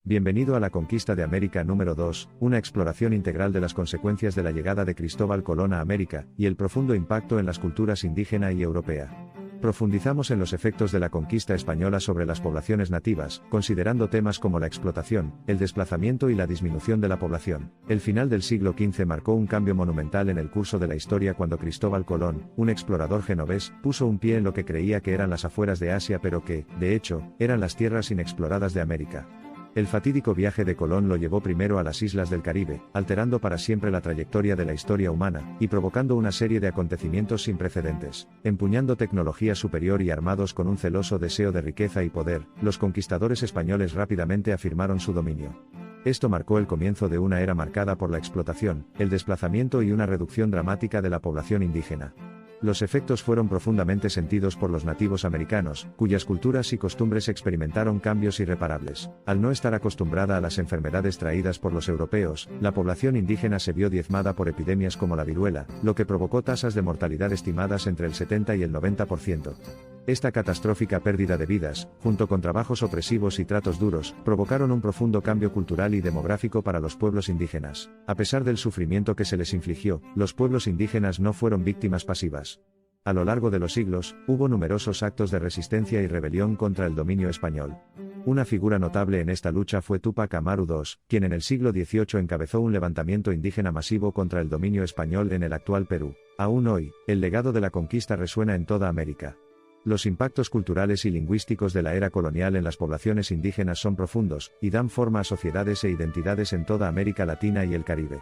Bienvenido a la conquista de América número 2, una exploración integral de las consecuencias de la llegada de Cristóbal Colón a América, y el profundo impacto en las culturas indígena y europea. Profundizamos en los efectos de la conquista española sobre las poblaciones nativas, considerando temas como la explotación, el desplazamiento y la disminución de la población. El final del siglo XV marcó un cambio monumental en el curso de la historia cuando Cristóbal Colón, un explorador genovés, puso un pie en lo que creía que eran las afueras de Asia pero que, de hecho, eran las tierras inexploradas de América. El fatídico viaje de Colón lo llevó primero a las islas del Caribe, alterando para siempre la trayectoria de la historia humana, y provocando una serie de acontecimientos sin precedentes. Empuñando tecnología superior y armados con un celoso deseo de riqueza y poder, los conquistadores españoles rápidamente afirmaron su dominio. Esto marcó el comienzo de una era marcada por la explotación, el desplazamiento y una reducción dramática de la población indígena. Los efectos fueron profundamente sentidos por los nativos americanos, cuyas culturas y costumbres experimentaron cambios irreparables. Al no estar acostumbrada a las enfermedades traídas por los europeos, la población indígena se vio diezmada por epidemias como la viruela, lo que provocó tasas de mortalidad estimadas entre el 70 y el 90%. Esta catastrófica pérdida de vidas, junto con trabajos opresivos y tratos duros, provocaron un profundo cambio cultural y demográfico para los pueblos indígenas. A pesar del sufrimiento que se les infligió, los pueblos indígenas no fueron víctimas pasivas. A lo largo de los siglos, hubo numerosos actos de resistencia y rebelión contra el dominio español. Una figura notable en esta lucha fue Túpac Amaru II, quien en el siglo XVIII encabezó un levantamiento indígena masivo contra el dominio español en el actual Perú. Aún hoy, el legado de la conquista resuena en toda América. Los impactos culturales y lingüísticos de la era colonial en las poblaciones indígenas son profundos, y dan forma a sociedades e identidades en toda América Latina y el Caribe.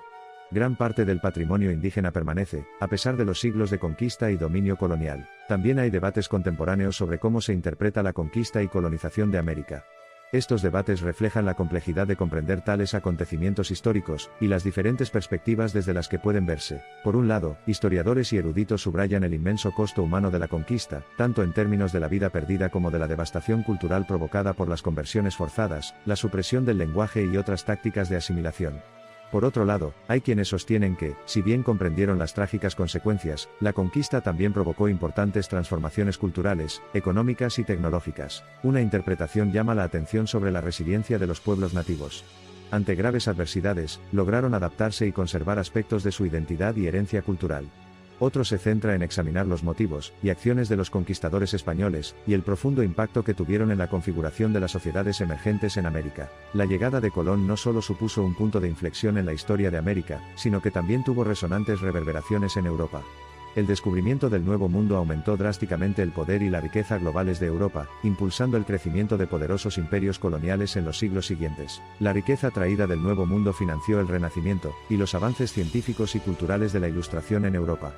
Gran parte del patrimonio indígena permanece, a pesar de los siglos de conquista y dominio colonial. También hay debates contemporáneos sobre cómo se interpreta la conquista y colonización de América. Estos debates reflejan la complejidad de comprender tales acontecimientos históricos, y las diferentes perspectivas desde las que pueden verse. Por un lado, historiadores y eruditos subrayan el inmenso costo humano de la conquista, tanto en términos de la vida perdida como de la devastación cultural provocada por las conversiones forzadas, la supresión del lenguaje y otras tácticas de asimilación. Por otro lado, hay quienes sostienen que, si bien comprendieron las trágicas consecuencias, la conquista también provocó importantes transformaciones culturales, económicas y tecnológicas. Una interpretación llama la atención sobre la resiliencia de los pueblos nativos. Ante graves adversidades, lograron adaptarse y conservar aspectos de su identidad y herencia cultural. Otro se centra en examinar los motivos y acciones de los conquistadores españoles, y el profundo impacto que tuvieron en la configuración de las sociedades emergentes en América. La llegada de Colón no solo supuso un punto de inflexión en la historia de América, sino que también tuvo resonantes reverberaciones en Europa. El descubrimiento del Nuevo Mundo aumentó drásticamente el poder y la riqueza globales de Europa, impulsando el crecimiento de poderosos imperios coloniales en los siglos siguientes. La riqueza traída del Nuevo Mundo financió el Renacimiento, y los avances científicos y culturales de la Ilustración en Europa.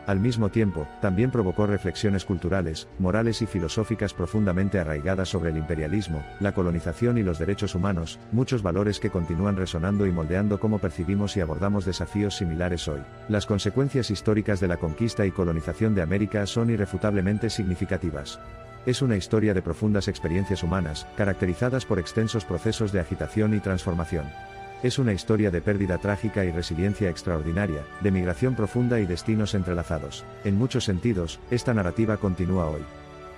Al mismo tiempo, también provocó reflexiones culturales, morales y filosóficas profundamente arraigadas sobre el imperialismo, la colonización y los derechos humanos, muchos valores que continúan resonando y moldeando cómo percibimos y abordamos desafíos similares hoy. Las consecuencias históricas de la conquista y colonización de América son irrefutablemente significativas. Es una historia de profundas experiencias humanas, caracterizadas por extensos procesos de agitación y transformación. Es una historia de pérdida trágica y resiliencia extraordinaria, de migración profunda y destinos entrelazados. En muchos sentidos, esta narrativa continúa hoy.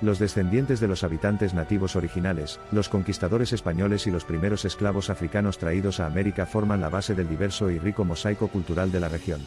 Los descendientes de los habitantes nativos originales, los conquistadores españoles y los primeros esclavos africanos traídos a América forman la base del diverso y rico mosaico cultural de la región.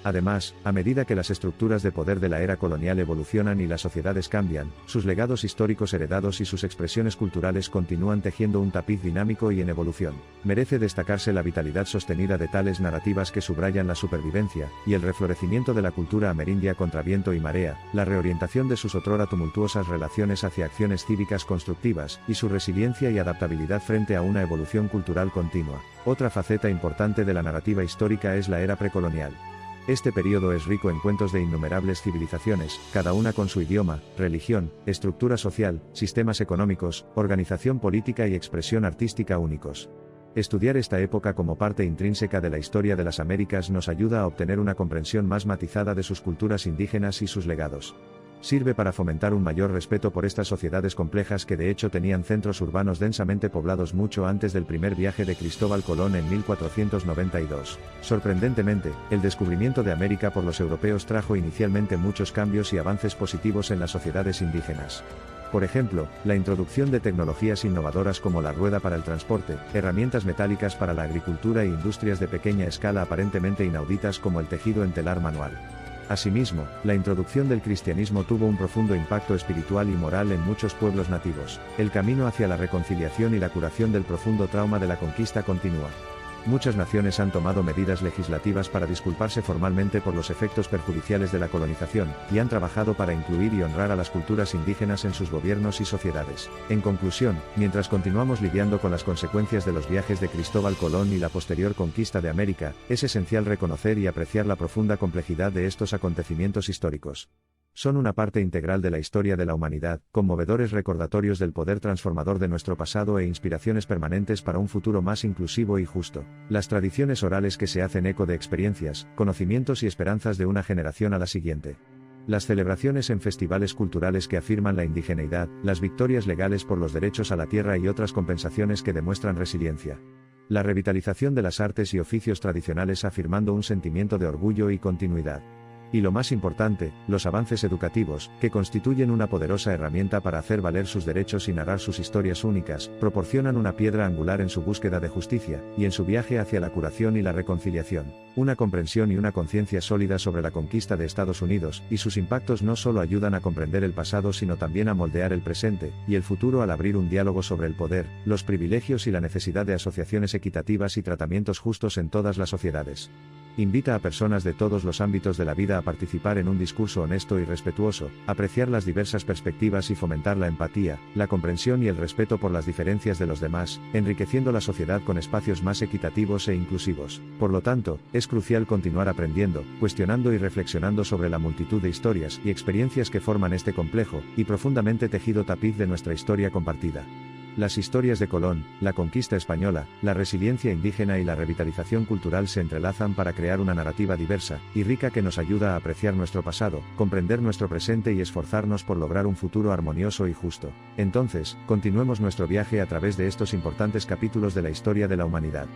Además, a medida que las estructuras de poder de la era colonial evolucionan y las sociedades cambian, sus legados históricos heredados y sus expresiones culturales continúan tejiendo un tapiz dinámico y en evolución. Merece destacarse la vitalidad sostenida de tales narrativas que subrayan la supervivencia y el reflorecimiento de la cultura amerindia contra viento y marea, la reorientación de sus otrora tumultuosas relaciones hacia acciones cívicas constructivas, y su resiliencia y adaptabilidad frente a una evolución cultural continua. Otra faceta importante de la narrativa histórica es la era precolonial. Este periodo es rico en cuentos de innumerables civilizaciones, cada una con su idioma, religión, estructura social, sistemas económicos, organización política y expresión artística únicos. Estudiar esta época como parte intrínseca de la historia de las Américas nos ayuda a obtener una comprensión más matizada de sus culturas indígenas y sus legados. Sirve para fomentar un mayor respeto por estas sociedades complejas que de hecho tenían centros urbanos densamente poblados mucho antes del primer viaje de Cristóbal Colón en 1492. Sorprendentemente, el descubrimiento de América por los europeos trajo inicialmente muchos cambios y avances positivos en las sociedades indígenas. Por ejemplo, la introducción de tecnologías innovadoras como la rueda para el transporte, herramientas metálicas para la agricultura e industrias de pequeña escala aparentemente inauditas como el tejido en telar manual. Asimismo, la introducción del cristianismo tuvo un profundo impacto espiritual y moral en muchos pueblos nativos. El camino hacia la reconciliación y la curación del profundo trauma de la conquista continúa. Muchas naciones han tomado medidas legislativas para disculparse formalmente por los efectos perjudiciales de la colonización, y han trabajado para incluir y honrar a las culturas indígenas en sus gobiernos y sociedades. En conclusión, mientras continuamos lidiando con las consecuencias de los viajes de Cristóbal Colón y la posterior conquista de América, es esencial reconocer y apreciar la profunda complejidad de estos acontecimientos históricos. Son una parte integral de la historia de la humanidad, conmovedores recordatorios del poder transformador de nuestro pasado e inspiraciones permanentes para un futuro más inclusivo y justo. Las tradiciones orales que se hacen eco de experiencias, conocimientos y esperanzas de una generación a la siguiente. Las celebraciones en festivales culturales que afirman la indigeneidad, las victorias legales por los derechos a la tierra y otras compensaciones que demuestran resiliencia. La revitalización de las artes y oficios tradicionales afirmando un sentimiento de orgullo y continuidad. Y lo más importante, los avances educativos, que constituyen una poderosa herramienta para hacer valer sus derechos y narrar sus historias únicas, proporcionan una piedra angular en su búsqueda de justicia, y en su viaje hacia la curación y la reconciliación. Una comprensión y una conciencia sólida sobre la conquista de Estados Unidos, y sus impactos no solo ayudan a comprender el pasado sino también a moldear el presente, y el futuro al abrir un diálogo sobre el poder, los privilegios y la necesidad de asociaciones equitativas y tratamientos justos en todas las sociedades. Invita a personas de todos los ámbitos de la vida a participar en un discurso honesto y respetuoso, apreciar las diversas perspectivas y fomentar la empatía, la comprensión y el respeto por las diferencias de los demás, enriqueciendo la sociedad con espacios más equitativos e inclusivos. Por lo tanto, es crucial continuar aprendiendo, cuestionando y reflexionando sobre la multitud de historias y experiencias que forman este complejo y profundamente tejido tapiz de nuestra historia compartida. Las historias de Colón, la conquista española, la resiliencia indígena y la revitalización cultural se entrelazan para crear una narrativa diversa y rica que nos ayuda a apreciar nuestro pasado, comprender nuestro presente y esforzarnos por lograr un futuro armonioso y justo. Entonces, continuemos nuestro viaje a través de estos importantes capítulos de la historia de la humanidad.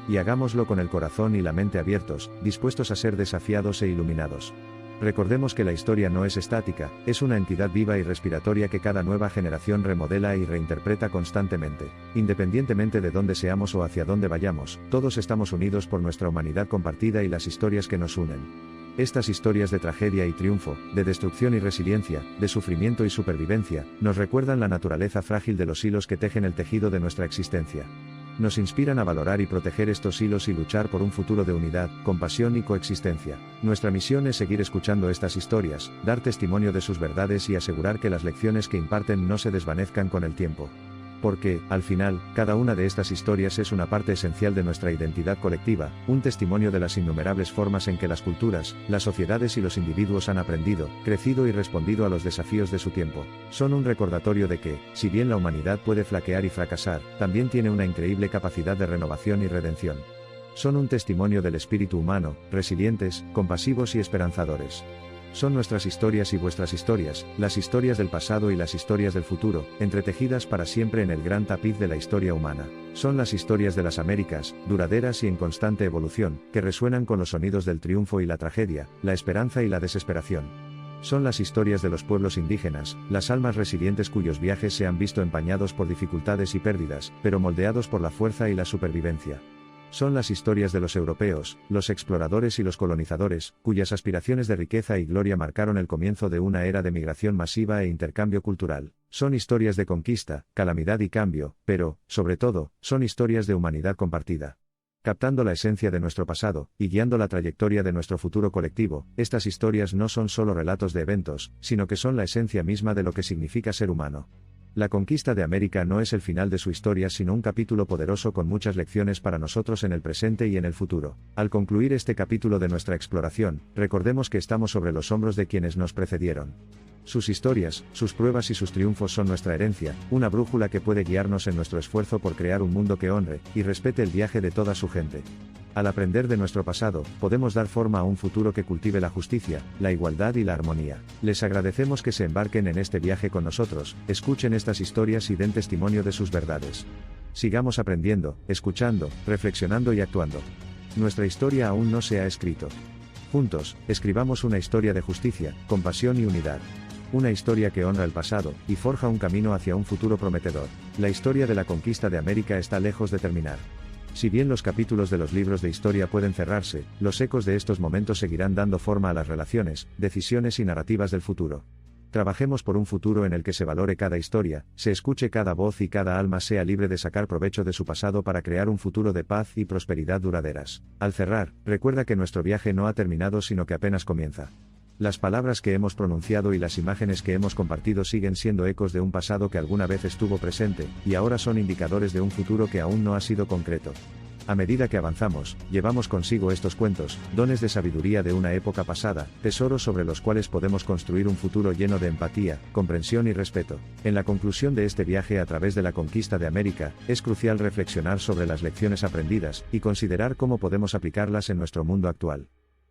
Y hagámoslo con el corazón y la mente abiertos, dispuestos a ser desafiados e iluminados. Recordemos que la historia no es estática, es una entidad viva y respiratoria que cada nueva generación remodela y reinterpreta constantemente. Independientemente de dónde seamos o hacia dónde vayamos, todos estamos unidos por nuestra humanidad compartida y las historias que nos unen. Estas historias de tragedia y triunfo, de destrucción y resiliencia, de sufrimiento y supervivencia, nos recuerdan la naturaleza frágil de los hilos que tejen el tejido de nuestra existencia. Nos inspiran a valorar y proteger estos hilos y luchar por un futuro de unidad, compasión y coexistencia. Nuestra misión es seguir escuchando estas historias, dar testimonio de sus verdades y asegurar que las lecciones que imparten no se desvanezcan con el tiempo. Porque, al final, cada una de estas historias es una parte esencial de nuestra identidad colectiva, un testimonio de las innumerables formas en que las culturas, las sociedades y los individuos han aprendido, crecido y respondido a los desafíos de su tiempo. Son un recordatorio de que, si bien la humanidad puede flaquear y fracasar, también tiene una increíble capacidad de renovación y redención. Son un testimonio del espíritu humano, resilientes, compasivos y esperanzadores. Son nuestras historias y vuestras historias, las historias del pasado y las historias del futuro, entretejidas para siempre en el gran tapiz de la historia humana. Son las historias de las Américas, duraderas y en constante evolución, que resuenan con los sonidos del triunfo y la tragedia, la esperanza y la desesperación. Son las historias de los pueblos indígenas, las almas resilientes cuyos viajes se han visto empañados por dificultades y pérdidas, pero moldeados por la fuerza y la supervivencia. Son las historias de los europeos, los exploradores y los colonizadores, cuyas aspiraciones de riqueza y gloria marcaron el comienzo de una era de migración masiva e intercambio cultural. Son historias de conquista, calamidad y cambio, pero, sobre todo, son historias de humanidad compartida. Captando la esencia de nuestro pasado, y guiando la trayectoria de nuestro futuro colectivo, estas historias no son solo relatos de eventos, sino que son la esencia misma de lo que significa ser humano. La conquista de América no es el final de su historia sino un capítulo poderoso con muchas lecciones para nosotros en el presente y en el futuro. Al concluir este capítulo de nuestra exploración, recordemos que estamos sobre los hombros de quienes nos precedieron. Sus historias, sus pruebas y sus triunfos son nuestra herencia, una brújula que puede guiarnos en nuestro esfuerzo por crear un mundo que honre y respete el viaje de toda su gente. Al aprender de nuestro pasado, podemos dar forma a un futuro que cultive la justicia, la igualdad y la armonía. Les agradecemos que se embarquen en este viaje con nosotros, escuchen estas historias y den testimonio de sus verdades. Sigamos aprendiendo, escuchando, reflexionando y actuando. Nuestra historia aún no se ha escrito. Juntos, escribamos una historia de justicia, compasión y unidad. Una historia que honra el pasado, y forja un camino hacia un futuro prometedor. La historia de la conquista de América está lejos de terminar. Si bien los capítulos de los libros de historia pueden cerrarse, los ecos de estos momentos seguirán dando forma a las relaciones, decisiones y narrativas del futuro. Trabajemos por un futuro en el que se valore cada historia, se escuche cada voz y cada alma sea libre de sacar provecho de su pasado para crear un futuro de paz y prosperidad duraderas. Al cerrar, recuerda que nuestro viaje no ha terminado sino que apenas comienza. Las palabras que hemos pronunciado y las imágenes que hemos compartido siguen siendo ecos de un pasado que alguna vez estuvo presente, y ahora son indicadores de un futuro que aún no ha sido concreto. A medida que avanzamos, llevamos consigo estos cuentos, dones de sabiduría de una época pasada, tesoros sobre los cuales podemos construir un futuro lleno de empatía, comprensión y respeto. En la conclusión de este viaje a través de la conquista de América, es crucial reflexionar sobre las lecciones aprendidas, y considerar cómo podemos aplicarlas en nuestro mundo actual.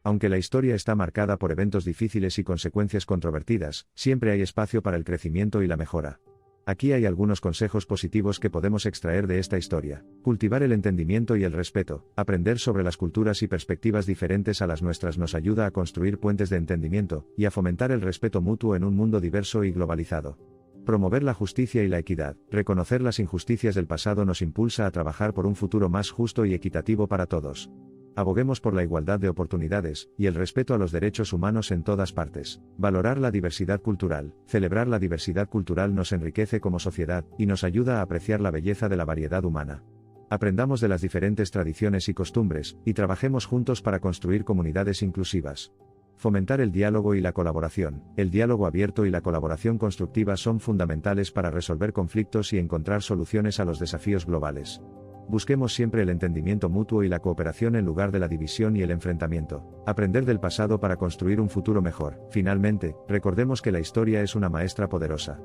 Aunque la historia está marcada por eventos difíciles y consecuencias controvertidas, siempre hay espacio para el crecimiento y la mejora. Aquí hay algunos consejos positivos que podemos extraer de esta historia. Cultivar el entendimiento y el respeto. Aprender sobre las culturas y perspectivas diferentes a las nuestras nos ayuda a construir puentes de entendimiento, y a fomentar el respeto mutuo en un mundo diverso y globalizado. Promover la justicia y la equidad. Reconocer las injusticias del pasado nos impulsa a trabajar por un futuro más justo y equitativo para todos. Aboguemos por la igualdad de oportunidades, y el respeto a los derechos humanos en todas partes. Valorar la diversidad cultural. Celebrar la diversidad cultural nos enriquece como sociedad, y nos ayuda a apreciar la belleza de la variedad humana. Aprendamos de las diferentes tradiciones y costumbres, y trabajemos juntos para construir comunidades inclusivas. Fomentar el diálogo y la colaboración. El diálogo abierto y la colaboración constructiva son fundamentales para resolver conflictos y encontrar soluciones a los desafíos globales. Busquemos siempre el entendimiento mutuo y la cooperación en lugar de la división y el enfrentamiento. Aprender del pasado para construir un futuro mejor. Finalmente, recordemos que la historia es una maestra poderosa.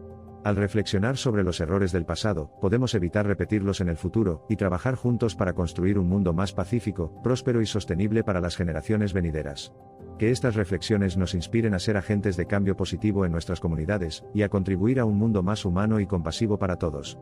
Al reflexionar sobre los errores del pasado, podemos evitar repetirlos en el futuro, y trabajar juntos para construir un mundo más pacífico, próspero y sostenible para las generaciones venideras. Que estas reflexiones nos inspiren a ser agentes de cambio positivo en nuestras comunidades, y a contribuir a un mundo más humano y compasivo para todos.